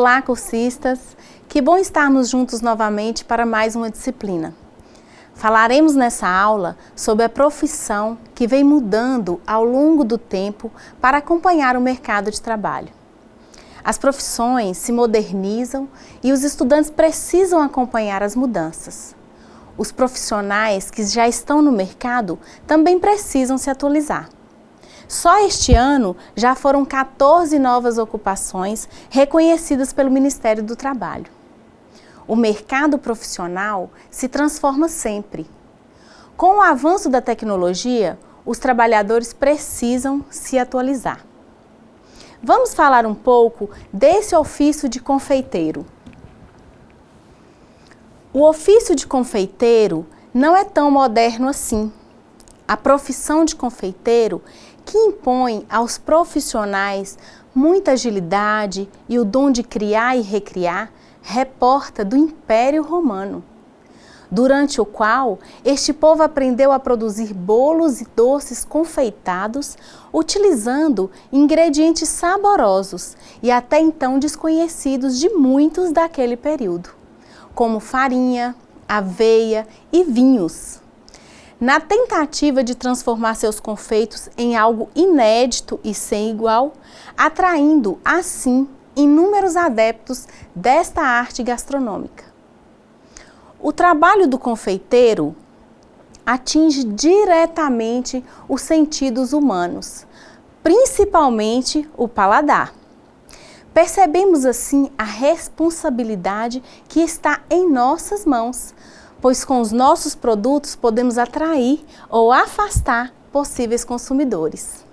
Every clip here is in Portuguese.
Olá, cursistas! Que bom estarmos juntos novamente para mais uma disciplina. Falaremos nessa aula sobre a profissão que vem mudando ao longo do tempo para acompanhar o mercado de trabalho. As profissões se modernizam e os estudantes precisam acompanhar as mudanças. Os profissionais que já estão no mercado também precisam se atualizar. Só este ano já foram 14 novas ocupações reconhecidas pelo Ministério do Trabalho. O mercado profissional se transforma sempre. Com o avanço da tecnologia, os trabalhadores precisam se atualizar. Vamos falar um pouco desse ofício de confeiteiro. O ofício de confeiteiro não é tão moderno assim. A profissão de confeiteiro, que impõe aos profissionais muita agilidade e o dom de criar e recriar, reporta do Império Romano, durante o qual este povo aprendeu a produzir bolos e doces confeitados, utilizando ingredientes saborosos e até então desconhecidos de muitos daquele período, como farinha, aveia e vinhos. Na tentativa de transformar seus confeitos em algo inédito e sem igual, atraindo, assim, inúmeros adeptos desta arte gastronômica. O trabalho do confeiteiro atinge diretamente os sentidos humanos, principalmente o paladar. Percebemos assim a responsabilidade que está em nossas mãos, pois com os nossos produtos podemos atrair ou afastar possíveis consumidores.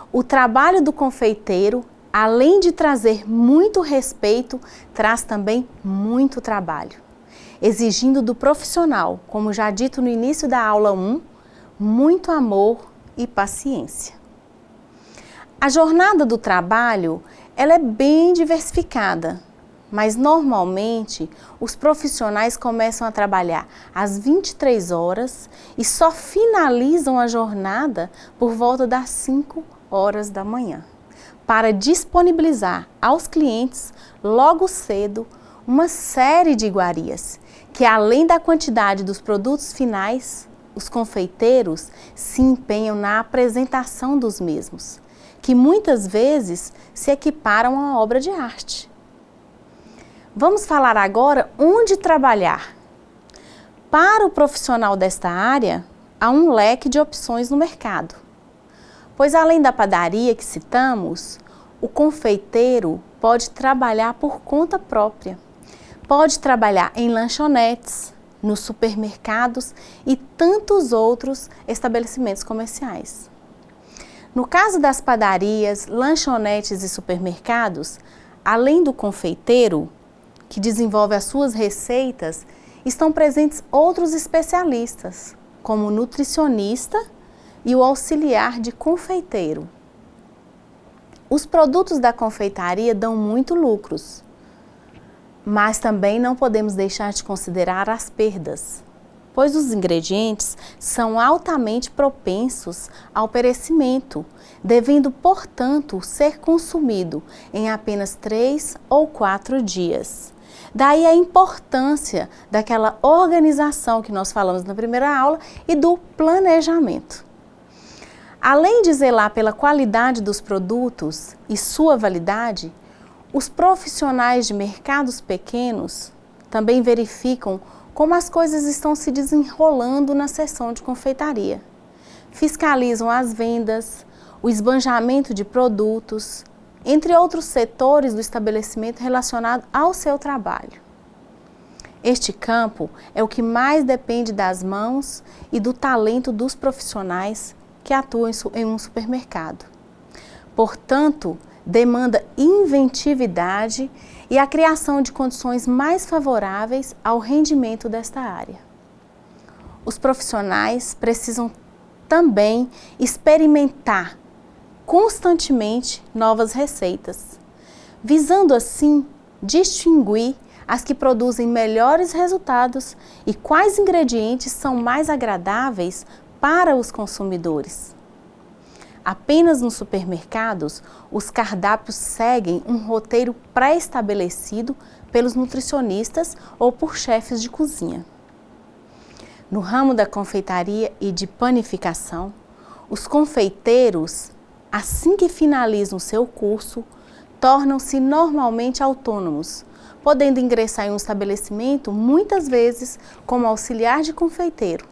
O trabalho do confeiteiro, além de trazer muito respeito, traz também muito trabalho, exigindo do profissional, como já dito no início da aula 1, muito amor e paciência. A jornada do trabalho, ela é bem diversificada, mas normalmente os profissionais começam a trabalhar às 23 horas e só finalizam a jornada por volta das 5 horas da manhã, para disponibilizar aos clientes logo cedo uma série de iguarias, que além da quantidade dos produtos finais, os confeiteiros se empenham na apresentação dos mesmos, que muitas vezes se equiparam a uma obra de arte. Vamos falar agora onde trabalhar. Para o profissional desta área, há um leque de opções no mercado, pois além da padaria que citamos, o confeiteiro pode trabalhar por conta própria. Pode trabalhar em lanchonetes, nos supermercados e tantos outros estabelecimentos comerciais. No caso das padarias, lanchonetes e supermercados, além do confeiteiro, que desenvolve as suas receitas, estão presentes outros especialistas, como o nutricionista e o auxiliar de confeiteiro. Os produtos da confeitaria dão muito lucros, mas também não podemos deixar de considerar as perdas, pois os ingredientes são altamente propensos ao perecimento, devendo, portanto, ser consumido em apenas 3 ou 4 dias. Daí a importância daquela organização que nós falamos na primeira aula e do planejamento. Além de zelar pela qualidade dos produtos e sua validade, os profissionais de mercados pequenos também verificam como as coisas estão se desenrolando na seção de confeitaria. Fiscalizam as vendas, o esbanjamento de produtos, entre outros setores do estabelecimento relacionado ao seu trabalho. Este campo é o que mais depende das mãos e do talento dos profissionais que atuam em um supermercado. Portanto, demanda inventividade e a criação de condições mais favoráveis ao rendimento desta área. Os profissionais precisam também experimentar constantemente novas receitas, visando assim distinguir as que produzem melhores resultados e quais ingredientes são mais agradáveis para os consumidores. Apenas nos supermercados, os cardápios seguem um roteiro pré-estabelecido pelos nutricionistas ou por chefes de cozinha. No ramo da confeitaria e de panificação, os confeiteiros, assim que finalizam seu curso, tornam-se normalmente autônomos, podendo ingressar em um estabelecimento muitas vezes como auxiliar de confeiteiro.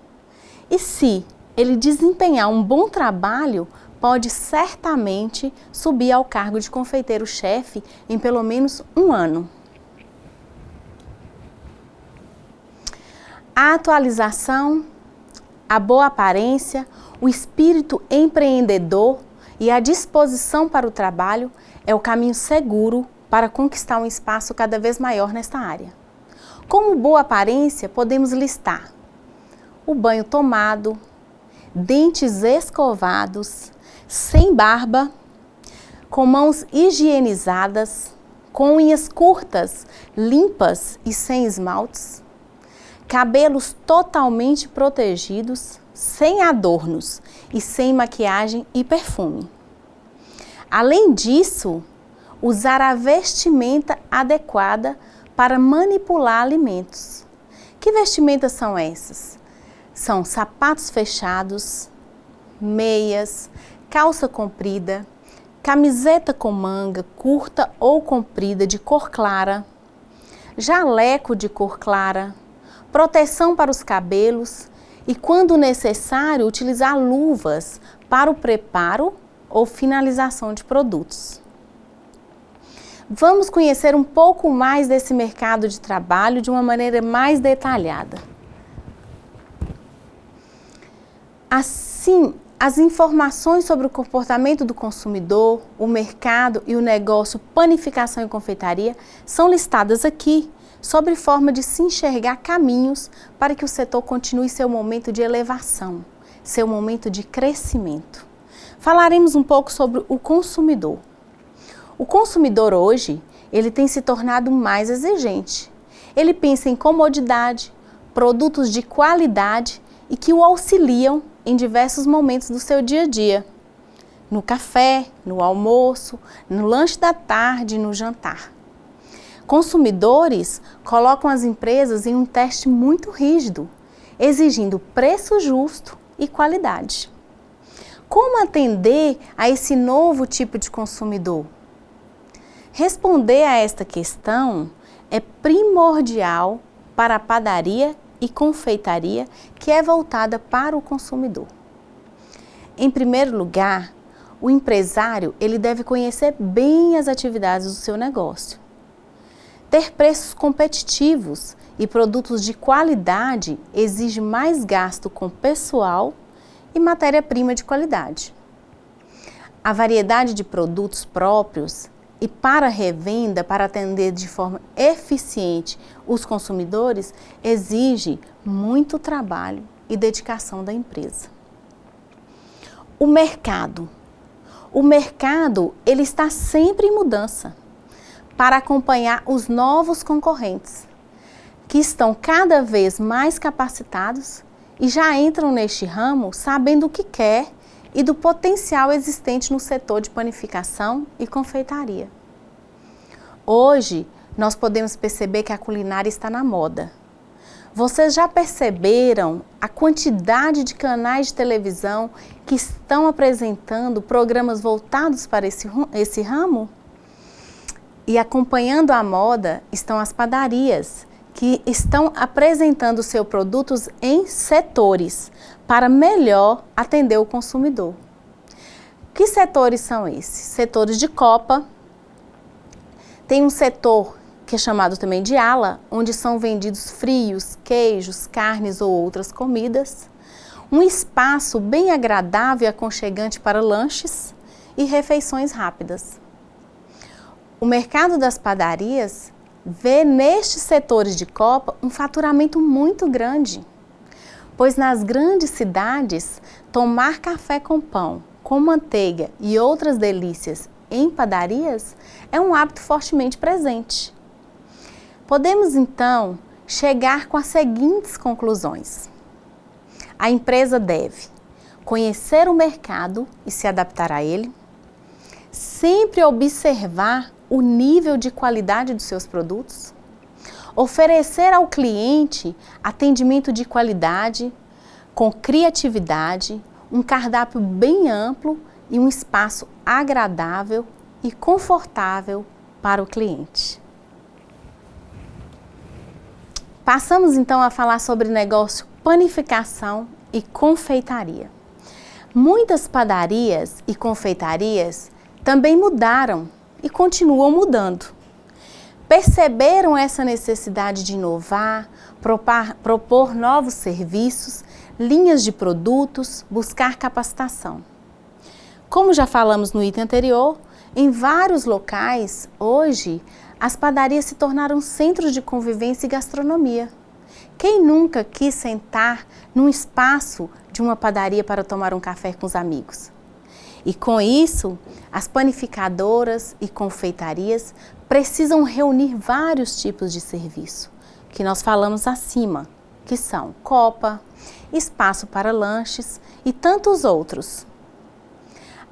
E se ele desempenhar um bom trabalho, pode certamente subir ao cargo de confeiteiro-chefe em pelo menos um ano. A atualização, a boa aparência, o espírito empreendedor e a disposição para o trabalho é o caminho seguro para conquistar um espaço cada vez maior nesta área. Como boa aparência, podemos listar o banho tomado, dentes escovados, sem barba, com mãos higienizadas, com unhas curtas, limpas e sem esmaltes, cabelos totalmente protegidos, sem adornos e sem maquiagem e perfume. Além disso, usar a vestimenta adequada para manipular alimentos. Que vestimentas são essas? São sapatos fechados, meias, calça comprida, camiseta com manga curta ou comprida de cor clara, jaleco de cor clara, proteção para os cabelos e, quando necessário, utilizar luvas para o preparo ou finalização de produtos. Vamos conhecer um pouco mais desse mercado de trabalho de uma maneira mais detalhada. Assim, as informações sobre o comportamento do consumidor, o mercado e o negócio panificação e confeitaria são listadas aqui, sob forma de se enxergar caminhos para que o setor continue seu momento de elevação, seu momento de crescimento. Falaremos um pouco sobre o consumidor. O consumidor hoje, ele tem se tornado mais exigente. Ele pensa em comodidade, produtos de qualidade e que o auxiliam em diversos momentos do seu dia a dia. No café, no almoço, no lanche da tarde e no jantar. Consumidores colocam as empresas em um teste muito rígido, exigindo preço justo e qualidade. Como atender a esse novo tipo de consumidor? Responder a esta questão é primordial para a padaria e confeitaria que é voltada para o consumidor. Em primeiro lugar, o empresário ele deve conhecer bem as atividades do seu negócio. Ter preços competitivos e produtos de qualidade exige mais gasto com pessoal e matéria-prima de qualidade. A variedade de produtos próprios e para revenda, para atender de forma eficiente os consumidores, exige muito trabalho e dedicação da empresa. O mercado. O mercado, ele está sempre em mudança para acompanhar os novos concorrentes, que estão cada vez mais capacitados e já entram neste ramo sabendo o que quer e do potencial existente no setor de panificação e confeitaria. Hoje, nós podemos perceber que a culinária está na moda. Vocês já perceberam a quantidade de canais de televisão que estão apresentando programas voltados para esse ramo? E acompanhando a moda estão as padarias, que estão apresentando seus produtos em setores para melhor atender o consumidor. Que setores são esses? Setores de copa. Tem um setor que é chamado também de ala, onde são vendidos frios, queijos, carnes ou outras comidas. Um espaço bem agradável e aconchegante para lanches e refeições rápidas. O mercado das padarias vê nestes setores de copa um faturamento muito grande, pois nas grandes cidades, tomar café com pão, com manteiga e outras delícias em padarias é um hábito fortemente presente. Podemos então chegar com as seguintes conclusões. A empresa deve conhecer o mercado e se adaptar a ele, sempre observar o nível de qualidade dos seus produtos, oferecer ao cliente atendimento de qualidade, com criatividade, um cardápio bem amplo e um espaço agradável e confortável para o cliente. Passamos então a falar sobre negócio panificação e confeitaria. Muitas padarias e confeitarias também mudaram e continuam mudando. Perceberam essa necessidade de inovar, propor novos serviços, linhas de produtos, buscar capacitação. Como já falamos no item anterior, em vários locais, hoje, as padarias se tornaram centros de convivência e gastronomia. Quem nunca quis sentar num espaço de uma padaria para tomar um café com os amigos? E com isso, as panificadoras e confeitarias precisam reunir vários tipos de serviço, que nós falamos acima, que são copa, espaço para lanches e tantos outros.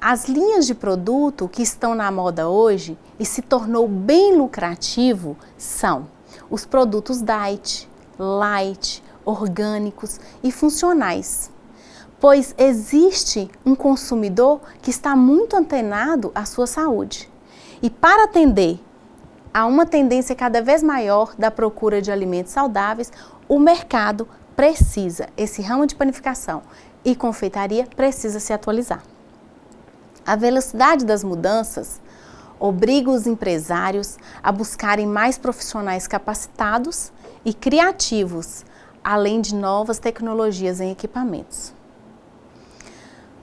As linhas de produto que estão na moda hoje e se tornou bem lucrativo são os produtos diet, light, orgânicos e funcionais, pois existe um consumidor que está muito antenado à sua saúde. E para atender a uma tendência cada vez maior da procura de alimentos saudáveis, o mercado precisa, esse ramo de panificação e confeitaria precisa se atualizar. A velocidade das mudanças obriga os empresários a buscarem mais profissionais capacitados e criativos, além de novas tecnologias em equipamentos.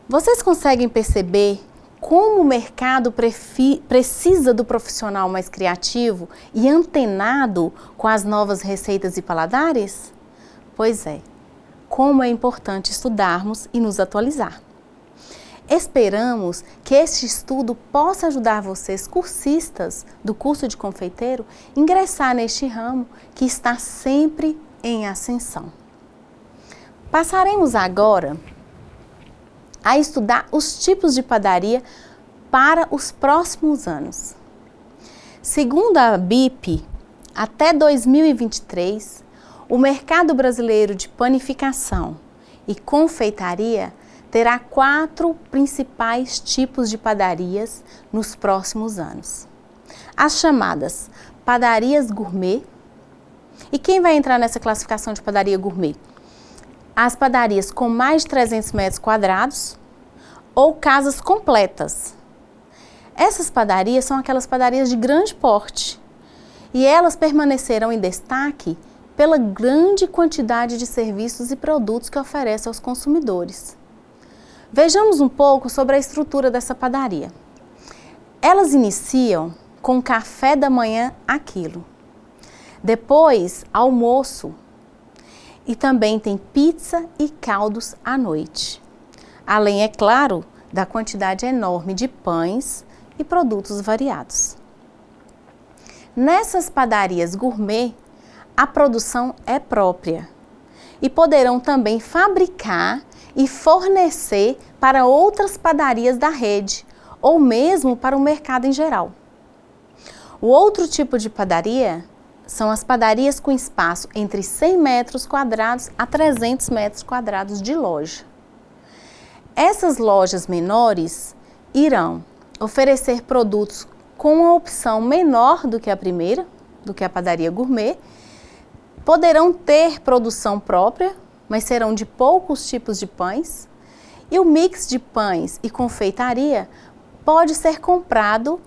Vocês conseguem perceber como o mercado precisa do profissional mais criativo e antenado com as novas receitas e paladares? Pois é, como é importante estudarmos e nos atualizar. Esperamos que este estudo possa ajudar vocês, cursistas do curso de confeiteiro, a ingressar neste ramo que está sempre em ascensão. Passaremos agora a estudar os tipos de padaria para os próximos anos. Segundo a BIP, até 2023, o mercado brasileiro de panificação e confeitaria terá 4 principais tipos de padarias nos próximos anos. As chamadas padarias gourmet. E quem vai entrar nessa classificação de padaria gourmet? As padarias com mais de 300 metros quadrados ou casas completas. Essas padarias são aquelas padarias de grande porte e elas permanecerão em destaque pela grande quantidade de serviços e produtos que oferecem aos consumidores. Vejamos um pouco sobre a estrutura dessa padaria. Elas iniciam com café da manhã a quilo, depois almoço e também tem pizza e caldos à noite. Além, é claro, da quantidade enorme de pães e produtos variados. Nessas padarias gourmet, a produção é própria e poderão também fabricar e fornecer para outras padarias da rede ou mesmo para o mercado em geral. O outro tipo de padaria são as padarias com espaço entre 100 metros quadrados a 300 metros quadrados de loja. Essas lojas menores irão oferecer produtos com uma opção menor do que a primeira, do que a padaria gourmet, poderão ter produção própria, mas serão de poucos tipos de pães, e o mix de pães e confeitaria pode ser comprado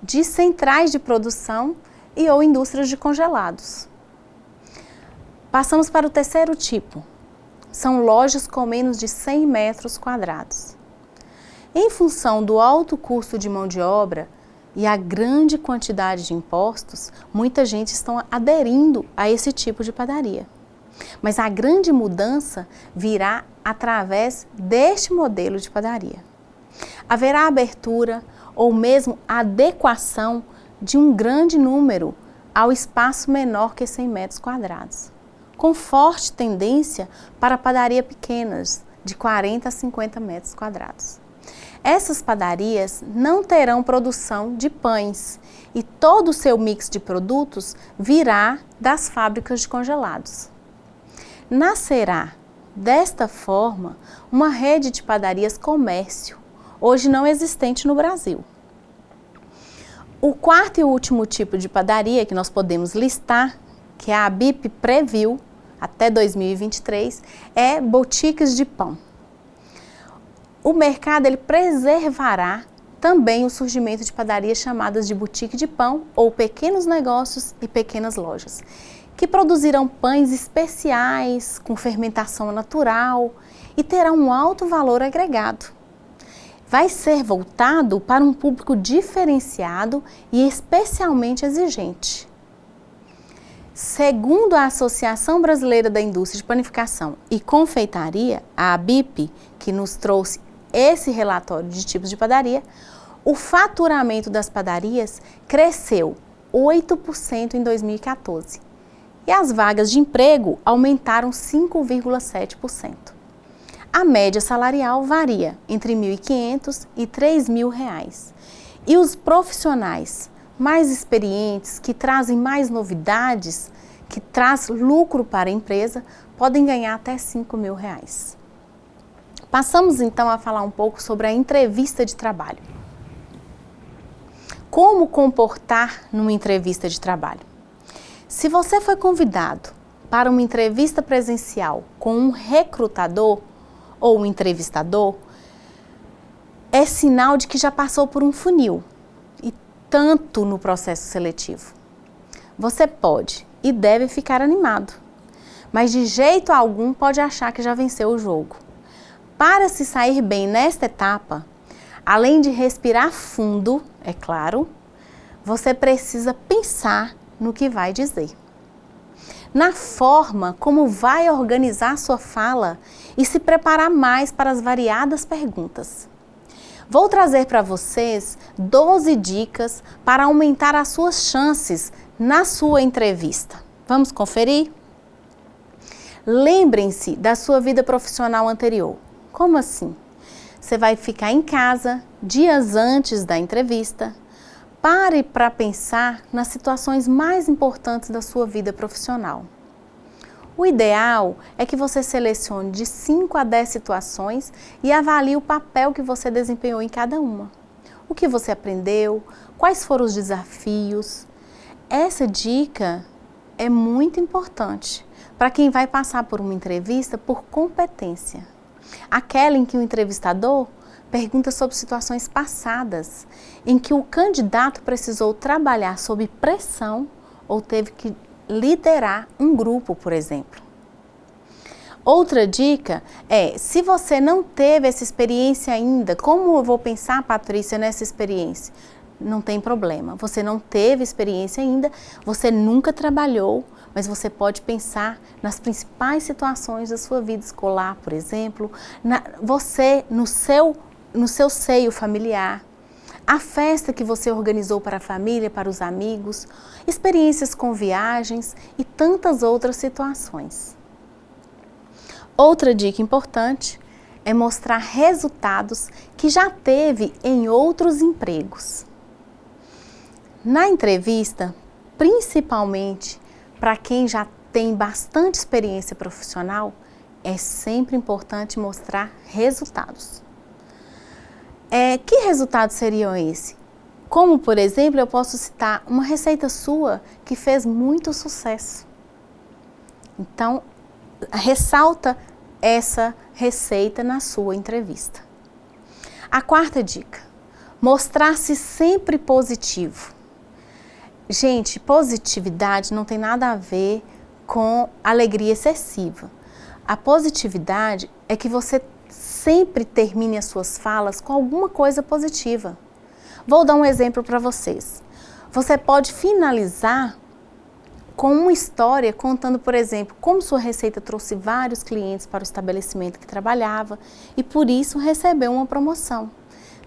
de centrais de produção e ou indústrias de congelados. Passamos para o terceiro tipo. São lojas com menos de 100 metros quadrados. Em função do alto custo de mão de obra e a grande quantidade de impostos, muita gente está aderindo a esse tipo de padaria. Mas a grande mudança virá através deste modelo de padaria. Haverá abertura ou mesmo adequação de um grande número ao espaço menor que 100 metros quadrados, com forte tendência para padaria pequenas, de 40 a 50 metros quadrados. Essas padarias não terão produção de pães e todo o seu mix de produtos virá das fábricas de congelados. Nascerá, desta forma, uma rede de padarias comércio, hoje não existente no Brasil. O quarto e último tipo de padaria que nós podemos listar, que a ABIP previu até 2023, é boutiques de pão. O mercado ele preservará também o surgimento de padarias chamadas de boutique de pão ou pequenos negócios e pequenas lojas, que produzirão pães especiais com fermentação natural e terão um alto valor agregado. Vai ser voltado para um público diferenciado e especialmente exigente. Segundo a Associação Brasileira da Indústria de Panificação e Confeitaria, a ABIP, que nos trouxe esse relatório de tipos de padaria, o faturamento das padarias cresceu 8% em 2014 e as vagas de emprego aumentaram 5,7%. A média salarial varia entre R$ 1.500 e R$ 3.000 e os profissionais mais experientes, que trazem mais novidades, que traz lucro para a empresa, podem ganhar até R$ 5.000. Passamos então a falar um pouco sobre a entrevista de trabalho. Como comportar numa entrevista de trabalho? Se você foi convidado para uma entrevista presencial com um recrutador ou um entrevistador, é sinal de que já passou por um funil, e tanto no processo seletivo. Você pode e deve ficar animado, mas de jeito algum pode achar que já venceu o jogo. Para se sair bem nesta etapa, além de respirar fundo, é claro, você precisa pensar no que vai dizer, na forma como vai organizar sua fala e se preparar mais para as variadas perguntas. Vou trazer para vocês 12 dicas para aumentar as suas chances na sua entrevista. Vamos conferir? Lembrem-se da sua vida profissional anterior. Como assim? Você vai ficar em casa dias antes da entrevista. Pare para pensar nas situações mais importantes da sua vida profissional. O ideal é que você selecione de 5 a 10 situações e avalie o papel que você desempenhou em cada uma. O que você aprendeu, quais foram os desafios. Essa dica é muito importante para quem vai passar por uma entrevista por competência. Aquela em que o entrevistador pergunta sobre situações passadas, em que o candidato precisou trabalhar sob pressão ou teve que liderar um grupo, por exemplo. Outra dica é, se você não teve essa experiência ainda, como eu vou pensar, Patrícia, nessa experiência? Não tem problema, você não teve experiência ainda, você nunca trabalhou, mas você pode pensar nas principais situações da sua vida escolar, por exemplo, você no seu seio familiar, a festa que você organizou para a família, para os amigos, experiências com viagens e tantas outras situações. Outra dica importante é mostrar resultados que já teve em outros empregos. Na entrevista, principalmente para quem já tem bastante experiência profissional, é sempre importante mostrar resultados. Que resultados seriam esses? Como, por exemplo, eu posso citar uma receita sua que fez muito sucesso. Então, ressalta essa receita na sua entrevista. A quarta dica, mostrar-se sempre positivo. Gente, positividade não tem nada a ver com alegria excessiva. A positividade é que você sempre termine as suas falas com alguma coisa positiva. Vou dar um exemplo para vocês. Você pode finalizar com uma história contando, por exemplo, como sua receita trouxe vários clientes para o estabelecimento que trabalhava e por isso recebeu uma promoção.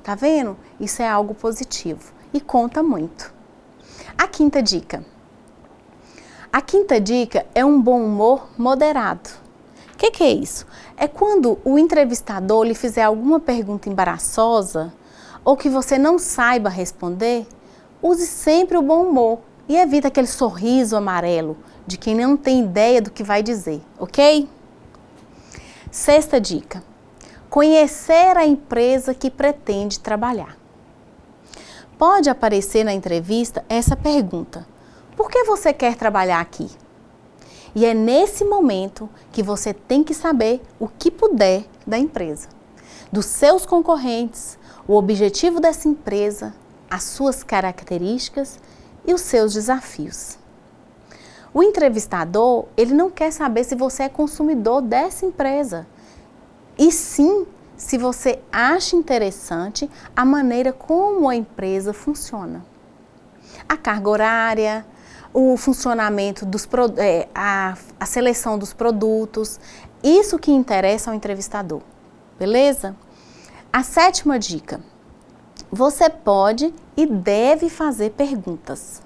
Tá vendo? Isso é algo positivo e conta muito. A quinta dica. A quinta dica é um bom humor moderado, O que é isso? É quando o entrevistador lhe fizer alguma pergunta embaraçosa ou que você não saiba responder, use sempre o bom humor e evite aquele sorriso amarelo de quem não tem ideia do que vai dizer, ok? Sexta dica: conhecer a empresa que pretende trabalhar. Pode aparecer na entrevista essa pergunta: por que você quer trabalhar aqui? E é nesse momento que você tem que saber o que puder da empresa, dos seus concorrentes, o objetivo dessa empresa, as suas características e os seus desafios. O entrevistador, ele não quer saber se você é consumidor dessa empresa, e sim se você acha interessante a maneira como a empresa funciona. A carga horária, o funcionamento a seleção dos produtos, isso que interessa ao entrevistador, beleza? A sétima dica: você pode e deve fazer perguntas.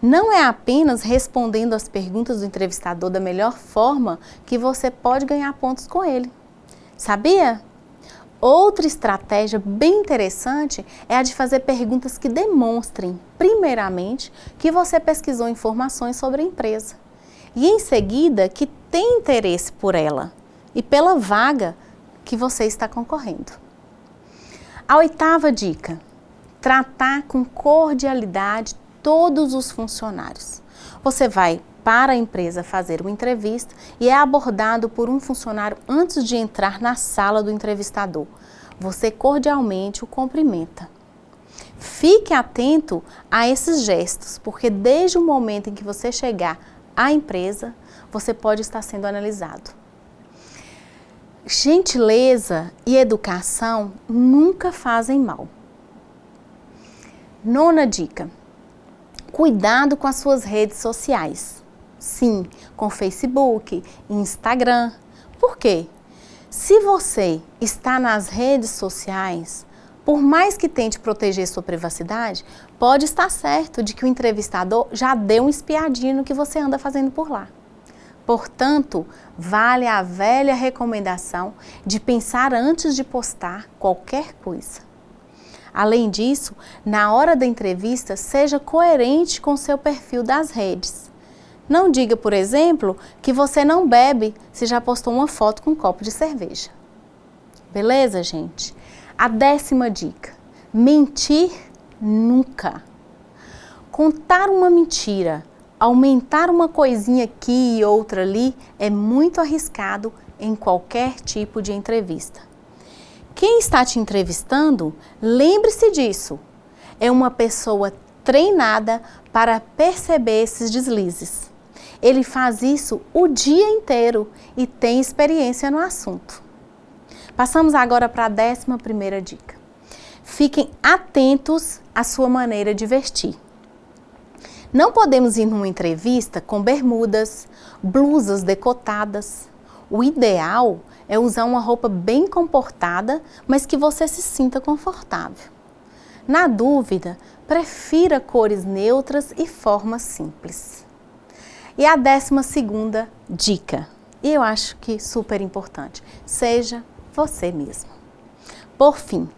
Não é apenas respondendo as perguntas do entrevistador da melhor forma que você pode ganhar pontos com ele. Sabia? Outra estratégia bem interessante é a de fazer perguntas que demonstrem, primeiramente, que você pesquisou informações sobre a empresa e, em seguida, que tem interesse por ela e pela vaga que você está concorrendo. A oitava dica: tratar com cordialidade todos os funcionários. Você vai para a empresa fazer uma entrevista e é abordado por um funcionário antes de entrar na sala do entrevistador. Você cordialmente o cumprimenta. Fique atento a esses gestos, porque desde o momento em que você chegar à empresa, você pode estar sendo analisado. Gentileza e educação nunca fazem mal. Nona dica: cuidado com as suas redes sociais. Sim, com Facebook, Instagram. Por quê? Se você está nas redes sociais, por mais que tente proteger sua privacidade, pode estar certo de que o entrevistador já deu uma espiadinha no que você anda fazendo por lá. Portanto, vale a velha recomendação de pensar antes de postar qualquer coisa. Além disso, na hora da entrevista, seja coerente com seu perfil das redes. Não diga, por exemplo, que você não bebe se já postou uma foto com um copo de cerveja. Beleza, gente? A 10ª dica: mentir nunca. Contar uma mentira, aumentar uma coisinha aqui e outra ali é muito arriscado em qualquer tipo de entrevista. Quem está te entrevistando, lembre-se disso. É uma pessoa treinada para perceber esses deslizes. Ele faz isso o dia inteiro e tem experiência no assunto. Passamos agora para a 11ª dica. Fiquem atentos à sua maneira de vestir. Não podemos ir numa entrevista com bermudas, blusas decotadas. O ideal é usar uma roupa bem comportada, mas que você se sinta confortável. Na dúvida, prefira cores neutras e formas simples. E a 12ª dica, e eu acho que super importante: seja você mesmo. Por fim,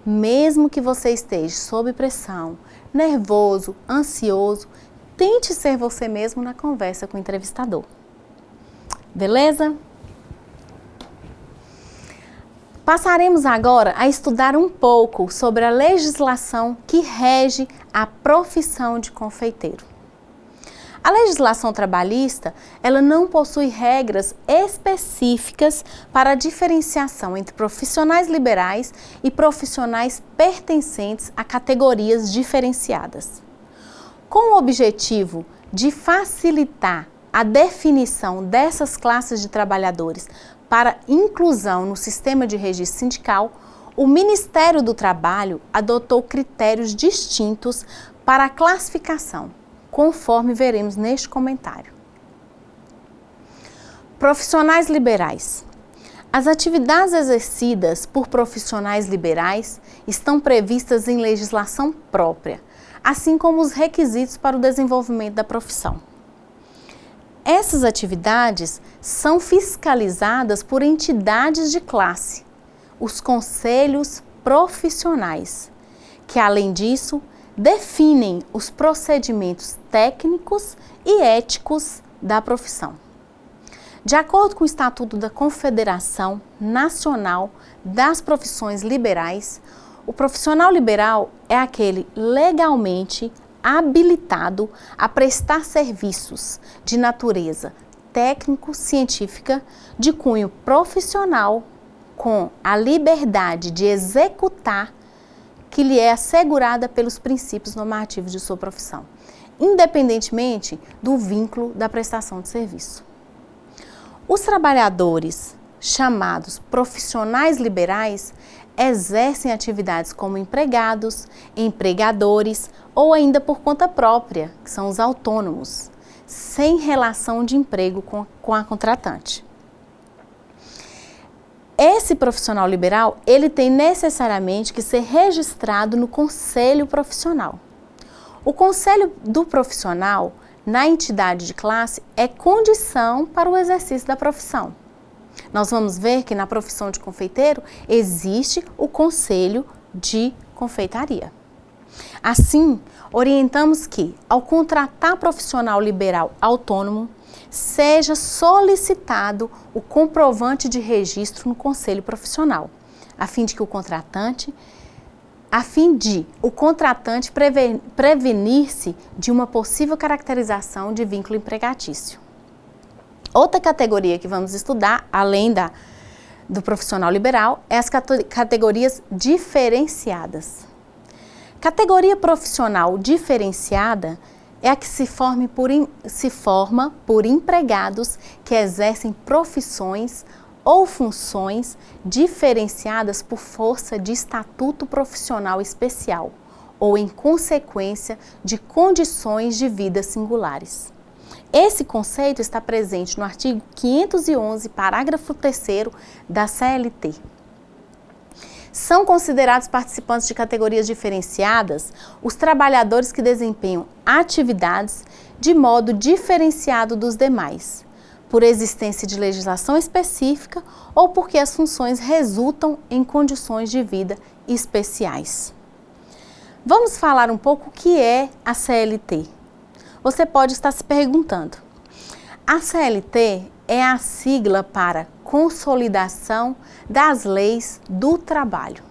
mesmo que você esteja sob pressão, nervoso, ansioso, tente ser você mesmo na conversa com o entrevistador. Beleza? Passaremos agora a estudar um pouco sobre a legislação que rege a profissão de confeiteiro. A legislação trabalhista, ela não possui regras específicas para a diferenciação entre profissionais liberais e profissionais pertencentes a categorias diferenciadas. Com o objetivo de facilitar a definição dessas classes de trabalhadores para inclusão no sistema de registro sindical, o Ministério do Trabalho adotou critérios distintos para a classificação, conforme veremos neste comentário. Profissionais liberais. As atividades exercidas por profissionais liberais estão previstas em legislação própria, assim como os requisitos para o desenvolvimento da profissão. Essas atividades são fiscalizadas por entidades de classe, os conselhos profissionais, que além disso definem os procedimentos técnicos e éticos da profissão. De acordo com o Estatuto da Confederação Nacional das Profissões Liberais, o profissional liberal é aquele legalmente habilitado a prestar serviços de natureza técnico-científica de cunho profissional com a liberdade de executar que lhe é assegurada pelos princípios normativos de sua profissão, independentemente do vínculo da prestação de serviço. Os trabalhadores chamados profissionais liberais exercem atividades como empregados, empregadores ou ainda por conta própria, que são os autônomos, sem relação de emprego com a contratante. Esse profissional liberal, ele tem necessariamente que ser registrado no conselho profissional. O conselho do profissional, na entidade de classe, é condição para o exercício da profissão. Nós vamos ver que na profissão de confeiteiro existe o conselho de confeitaria. Assim, orientamos que, ao contratar profissional liberal autônomo, seja solicitado o comprovante de registro no conselho profissional, a fim de o contratante prevenir-se de uma possível caracterização de vínculo empregatício. Outra categoria que vamos estudar, além do profissional liberal, é as categorias diferenciadas. Categoria profissional diferenciada é a que se forma por empregados que exercem profissões ou funções diferenciadas por força de estatuto profissional especial ou em consequência de condições de vida singulares. Esse conceito está presente no artigo 511, parágrafo 3º da CLT. São considerados participantes de categorias diferenciadas os trabalhadores que desempenham atividades de modo diferenciado dos demais, por existência de legislação específica ou porque as funções resultam em condições de vida especiais. Vamos falar um pouco o que é a CLT. Você pode estar se perguntando. A CLT é a sigla para Consolidação das Leis do Trabalho,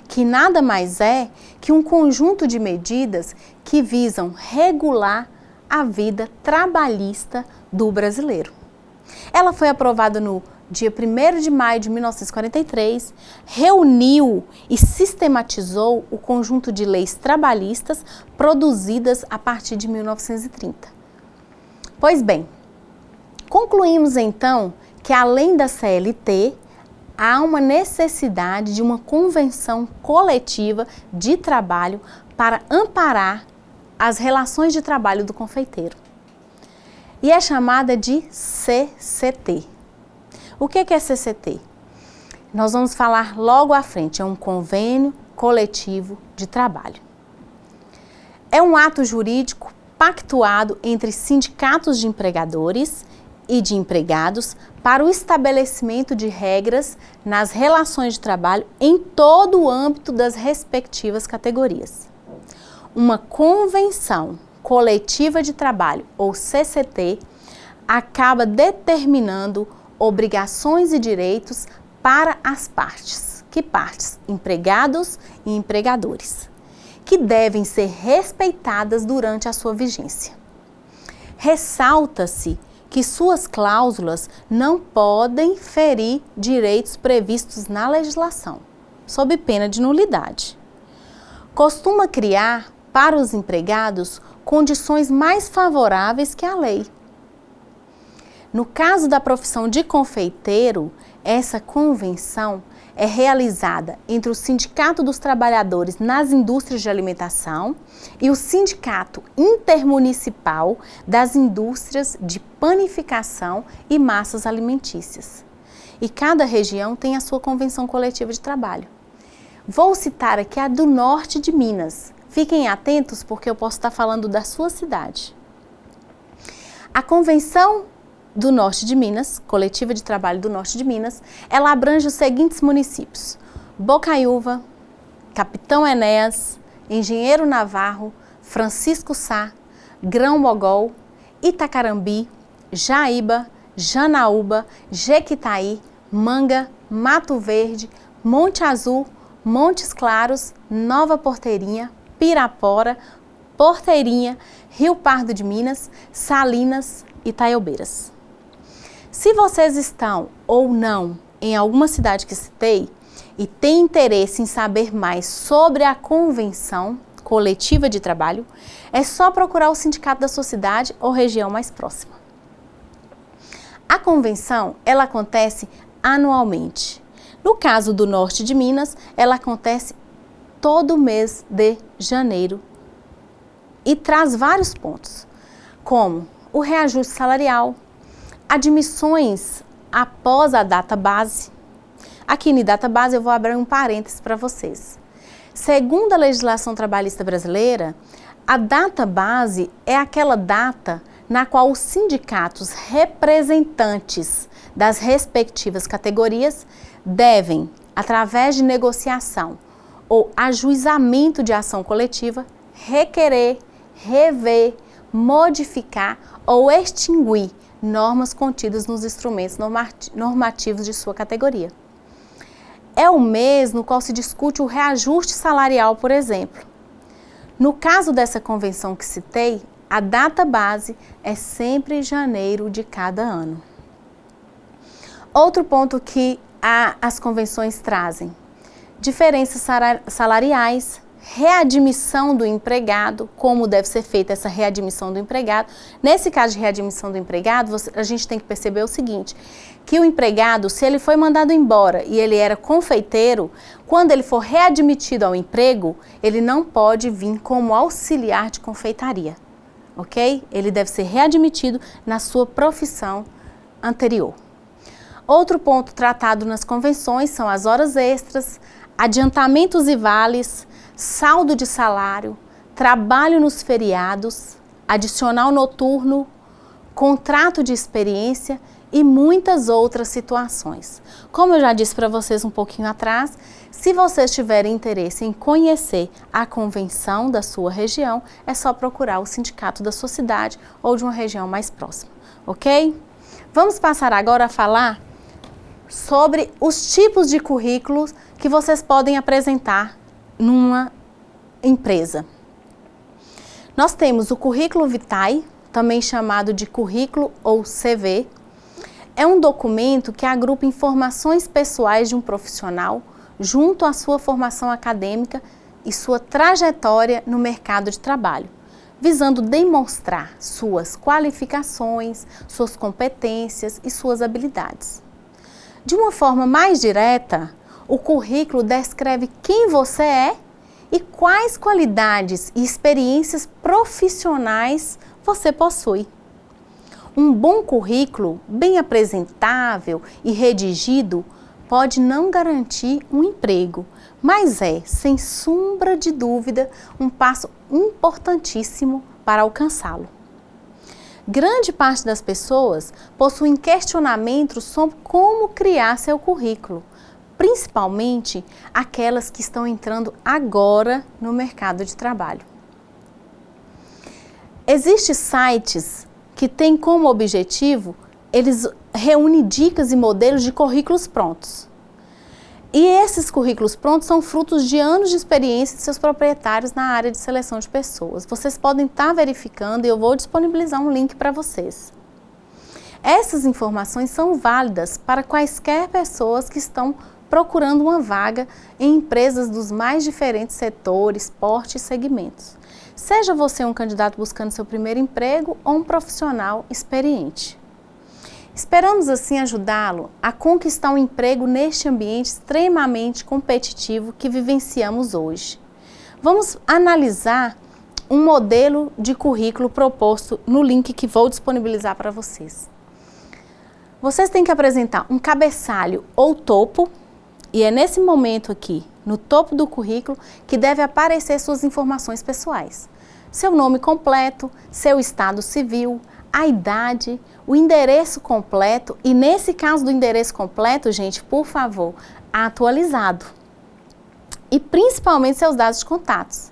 que nada mais é que um conjunto de medidas que visam regular a vida trabalhista do brasileiro. Ela foi aprovada no dia 1º de maio de 1943, reuniu e sistematizou o conjunto de leis trabalhistas produzidas a partir de 1930. Pois bem, concluímos então que além da CLT, há uma necessidade de uma convenção coletiva de trabalho para amparar as relações de trabalho do confeiteiro. E é chamada de CCT. O que é CCT? Nós vamos falar logo à frente, é um convênio coletivo de trabalho. É um ato jurídico pactuado entre sindicatos de empregadores e de empregados para o estabelecimento de regras nas relações de trabalho em todo o âmbito das respectivas categorias. Uma convenção coletiva de trabalho, ou CCT, acaba determinando obrigações e direitos para as partes. Que partes? Empregados e empregadores, que devem ser respeitadas durante a sua vigência. Ressalta-se que suas cláusulas não podem ferir direitos previstos na legislação, sob pena de nulidade. Costuma criar, para os empregados, condições mais favoráveis que a lei. No caso da profissão de confeiteiro, essa convenção é realizada entre o Sindicato dos Trabalhadores nas Indústrias de Alimentação e o Sindicato Intermunicipal das Indústrias de Panificação e Massas Alimentícias. E cada região tem a sua convenção coletiva de trabalho. Vou citar aqui a do norte de Minas. Fiquem atentos porque eu posso estar falando da sua cidade. A Convenção do Norte de Minas, Coletiva de Trabalho do Norte de Minas, ela abrange os seguintes municípios: Bocaiúva, Capitão Enéas, Engenheiro Navarro, Francisco Sá, Grão-Mogol, Itacarambi, Jaíba, Janaúba, Jequitaí, Manga, Mato Verde, Monte Azul, Montes Claros, Nova Porteirinha, Pirapora, Porteirinha, Rio Pardo de Minas, Salinas e Itaiobeiras. Se vocês estão ou não em alguma cidade que citei e têm interesse em saber mais sobre a Convenção Coletiva de Trabalho, é só procurar o sindicato da sua cidade ou região mais próxima. A convenção, ela acontece anualmente. No caso do Norte de Minas, ela acontece todo mês de janeiro e traz vários pontos, como o reajuste salarial, admissões após a data base. Aqui na data base eu vou abrir um parênteses para vocês. Segundo a legislação trabalhista brasileira, a data base é aquela data na qual os sindicatos representantes das respectivas categorias devem, através de negociação ou ajuizamento de ação coletiva, requerer, rever, modificar ou extinguir normas contidas nos instrumentos normativos de sua categoria. É o mês no qual se discute o reajuste salarial, por exemplo. No caso dessa convenção que citei, a data base é sempre janeiro de cada ano. Outro ponto que as convenções trazem: diferenças salariais, readmissão do empregado, como deve ser feita essa readmissão do empregado. Nesse caso de readmissão do empregado, a gente tem que perceber o seguinte, que o empregado, se ele foi mandado embora e ele era confeiteiro, quando ele for readmitido ao emprego, ele não pode vir como auxiliar de confeitaria, ok? Ele deve ser readmitido na sua profissão anterior. Outro ponto tratado nas convenções são as horas extras, adiantamentos e vales, saldo de salário, trabalho nos feriados, adicional noturno, contrato de experiência e muitas outras situações. Como eu já disse para vocês um pouquinho atrás, se vocês tiverem interesse em conhecer a convenção da sua região, é só procurar o sindicato da sua cidade ou de uma região mais próxima, ok? Vamos passar agora a falar sobre os tipos de currículos que vocês podem apresentar numa empresa. Nós temos o currículo vitae, também chamado de currículo ou CV. É um documento que agrupa informações pessoais de um profissional junto à sua formação acadêmica e sua trajetória no mercado de trabalho, visando demonstrar suas qualificações, suas competências e suas habilidades. De uma forma mais direta, o currículo descreve quem você é e quais qualidades e experiências profissionais você possui. Um bom currículo, bem apresentável e redigido, pode não garantir um emprego, mas é, sem sombra de dúvida, um passo importantíssimo para alcançá-lo. Grande parte das pessoas possuem questionamentos sobre como criar seu currículo, principalmente aquelas que estão entrando agora no mercado de trabalho. Existem sites que têm como objetivo, eles reúnem dicas e modelos de currículos prontos. E esses currículos prontos são frutos de anos de experiência de seus proprietários na área de seleção de pessoas. Vocês podem estar verificando e eu vou disponibilizar um link para vocês. Essas informações são válidas para quaisquer pessoas que estão procurando uma vaga em empresas dos mais diferentes setores, porte e segmentos. Seja você um candidato buscando seu primeiro emprego ou um profissional experiente. Esperamos assim ajudá-lo a conquistar um emprego neste ambiente extremamente competitivo que vivenciamos hoje. Vamos analisar um modelo de currículo proposto no link que vou disponibilizar para vocês. Vocês têm que apresentar um cabeçalho ou topo, e é nesse momento aqui, no topo do currículo, que deve aparecer suas informações pessoais. Seu nome completo, seu estado civil, a idade, o endereço completo e nesse caso do endereço completo, gente, por favor, atualizado. E principalmente seus dados de contatos.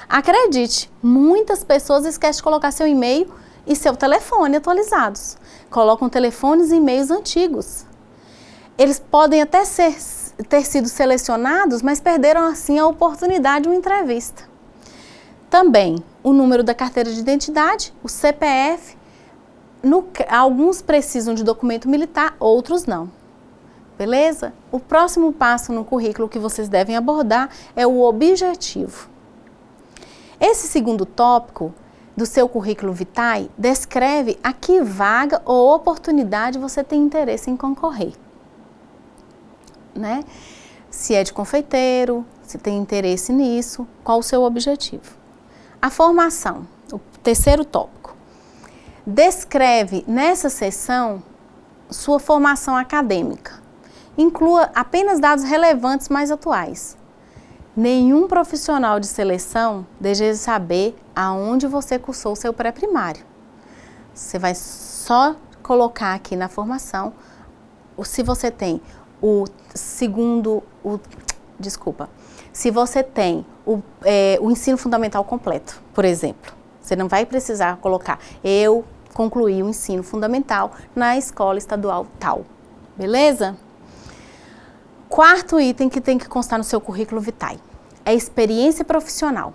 Acredite, muitas pessoas esquecem de colocar seu e-mail e seu telefone atualizados. Colocam telefones e e-mails antigos. Eles podem até ter sido selecionados, mas perderam assim a oportunidade de uma entrevista. Também o número da carteira de identidade, o CPF, alguns precisam de documento militar, outros não. Beleza? O próximo passo no currículo que vocês devem abordar é o objetivo. Esse segundo tópico do seu currículo vitae descreve a que vaga ou oportunidade você tem interesse em concorrer. Né? Se é de confeiteiro, se tem interesse nisso, qual o seu objetivo. A formação, o terceiro tópico, descreve nessa seção sua formação acadêmica. Inclua apenas dados relevantes mais atuais. Nenhum profissional de seleção deseja saber aonde você cursou o seu pré-primário. Você vai só colocar aqui na formação se você tem se você tem o ensino fundamental completo, por exemplo. Você não vai precisar colocar, eu concluí o ensino fundamental na escola estadual tal, beleza? Quarto item que tem que constar no seu currículo vitae é experiência profissional.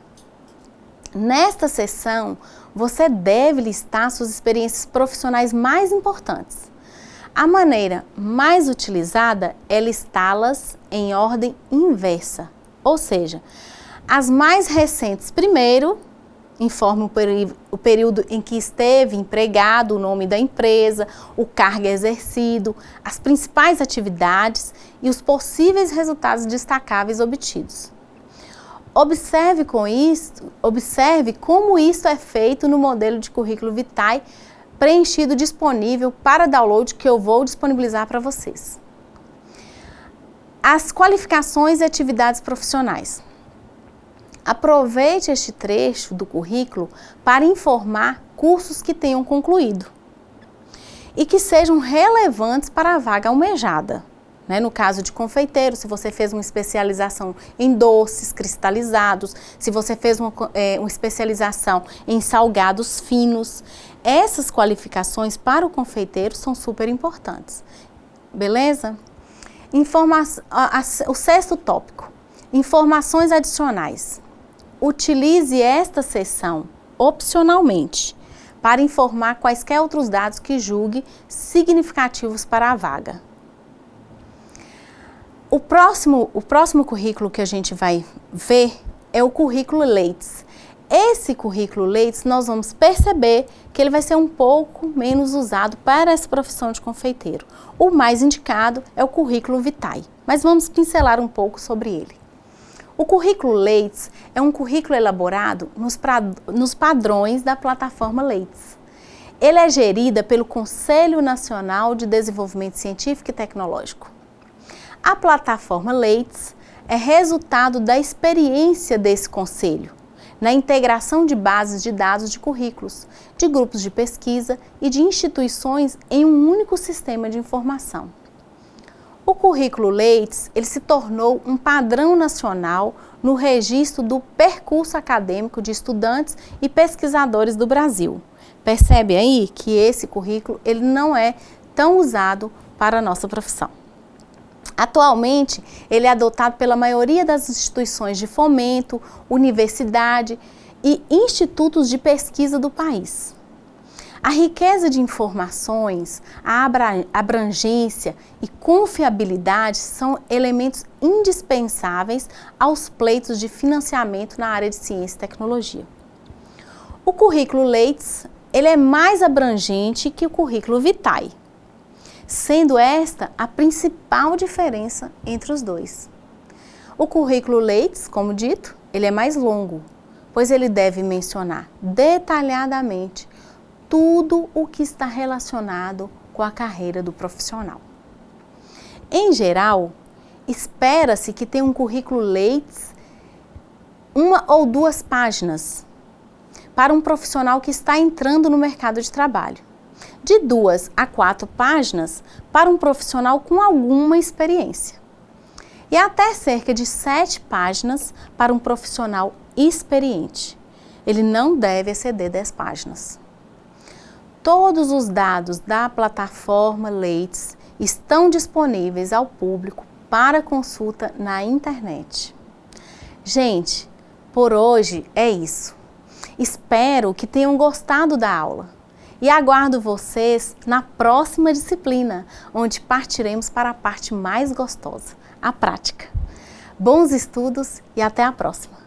Nesta seção, você deve listar suas experiências profissionais mais importantes. A maneira mais utilizada é listá-las em ordem inversa, ou seja, as mais recentes primeiro, informa o período em que esteve empregado, o nome da empresa, o cargo exercido, as principais atividades e os possíveis resultados destacáveis obtidos. Observe como isso é feito no modelo de currículo vitae preenchido disponível para download que eu vou disponibilizar para vocês. As qualificações e atividades profissionais. Aproveite este trecho do currículo para informar cursos que tenham concluído e que sejam relevantes para a vaga almejada. No caso de confeiteiro, se você fez uma especialização em doces cristalizados, se você fez uma especialização em salgados finos, essas qualificações para o confeiteiro são super importantes. Beleza? O sexto tópico, informações adicionais. Utilize esta seção opcionalmente para informar quaisquer outros dados que julgue significativos para a vaga. O próximo currículo que a gente vai ver é o currículo Lattes. Esse currículo Lattes, nós vamos perceber que ele vai ser um pouco menos usado para essa profissão de confeiteiro. O mais indicado é o currículo vitae, mas vamos pincelar um pouco sobre ele. O currículo Lattes é um currículo elaborado nos padrões da plataforma Lattes. Ele é gerida pelo Conselho Nacional de Desenvolvimento Científico e Tecnológico. A plataforma Lattes é resultado da experiência desse conselho na integração de bases de dados de currículos, de grupos de pesquisa e de instituições em um único sistema de informação. O currículo Lattes, ele se tornou um padrão nacional no registro do percurso acadêmico de estudantes e pesquisadores do Brasil. Percebe aí que esse currículo ele não é tão usado para a nossa profissão. Atualmente, ele é adotado pela maioria das instituições de fomento, universidade e institutos de pesquisa do país. A riqueza de informações, a abrangência e confiabilidade são elementos indispensáveis aos pleitos de financiamento na área de ciência e tecnologia. O currículo Lattes, ele é mais abrangente que o currículo vitae, sendo esta a principal diferença entre os dois. O currículo Lattes, como dito, ele é mais longo, pois ele deve mencionar detalhadamente tudo o que está relacionado com a carreira do profissional. Em geral, espera-se que tenha um currículo Lattes 1 ou 2 páginas para um profissional que está entrando no mercado de trabalho. de 2 a 4 páginas para um profissional com alguma experiência e até cerca de 7 páginas para um profissional experiente. Ele não deve exceder 10 páginas. Todos os dados da plataforma Lattes estão disponíveis ao público para consulta na internet. Gente, por hoje é isso. Espero que tenham gostado da aula e aguardo vocês na próxima disciplina, onde partiremos para a parte mais gostosa, a prática. Bons estudos e até a próxima!